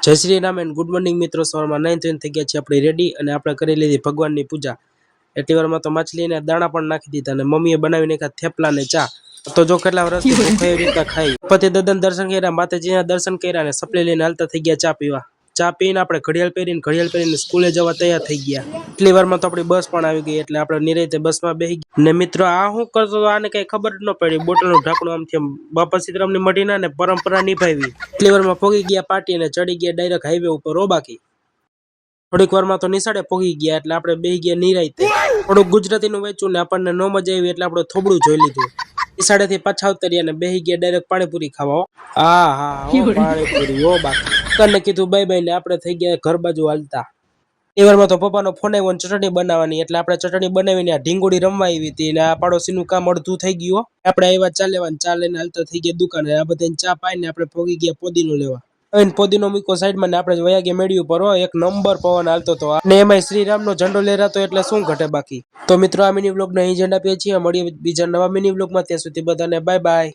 જય Shri Ram and good morning મિત્રો। સવારમાં 9 થઈ ગયા છે, આપણે રેડી અને આપણે કરી લીધી ભગવાનની પૂજા। એટલી વારમાં તો માછલીને દાણા પણ નાખી દીધા અને મમ્મીએ બનાવી નાખ્યા થેપલા ને ચા। તો જો કેટલા વર્ષથી ભૂખ એવી રીતના ખાઈ પતિ દદન દર્શન કર્યા, માતાજીના દર્શન કર્યા અને સપલી લઈને હાલતા થઈ ગયા ચા પીવા। ચા પીને આપણે ઘડિયાળ પહેરીને સ્કૂલે જવા તૈયાર થઈ ગયા। એટલી વારમાં તો આપણી બસ પણ આવી ગઈ એટલે આપણે નિરાંતે બસમાં બેસી ગયા। ને મિત્રો આ શું કરતો હતો આને કઈ ખબર જ ન પડી। બોટલનું ઢાંકણું આમ થયું, બાપા સીતારામની મઢીના ને પરંપરા નિભાવી। એટલી વારમાં પહોંચી ગયા પાર્ટી અને ચડી ગયા ડાયરેક્ટ હાઈવે ઉપર। ઓ બાકી થોડીક વારમાં તો નિશાળે પહોંચી ગયા એટલે આપણે બેસી ગયા નિરાંતે। થોડુંક ગુજરાતીનું વેચું ને આપણને નો મજા આવી એટલે આપણે થોબડું જોઈ લીધું। નિશાળેથી પાછા ઉતર્યા અને બેસી ગયા ડાયરેક્ટ પાણીપુરી ખાવા। પાણીપુરી ઓ બાકી દુકાનને કીધું બાય બાય ને આપણે થઈ ગયા ઘર બાજુ હાલતા। એ વારમાં તો પપ્પાનો ફોન આવ્યો ચટણી બનાવવાની એટલે આપણે ચટણી બનાવીને આ ઢીંગોડી રમવા આવી હતી ને આ પાડોશીનું કામ અડધું થઈ ગયું। આપણે આવ્યા ચા લેવા, ચા લઈને હાલતા થઈ ગયા દુકાને। આ બધાને ચા પાઈને આપણે પહોંચી ગયા પોદીનો લેવા। પોદીનો મૂકો સાઈડમાં ને આપણે વયા ગયા મેળી ઉપર। એક નંબર પવન હાલતો હતો ને એમાં શ્રીરામનો ઝંડો લહેરાતો એટલે શું ઘટે બાકી। તો મિત્રો આ મિની વ્લોગને અહીં જ એન્ડ આપીએ છીએ। મળીએ બીજા નવા મિની વ્લોગમાં, ત્યાં સુધી બધાને બાય બાય।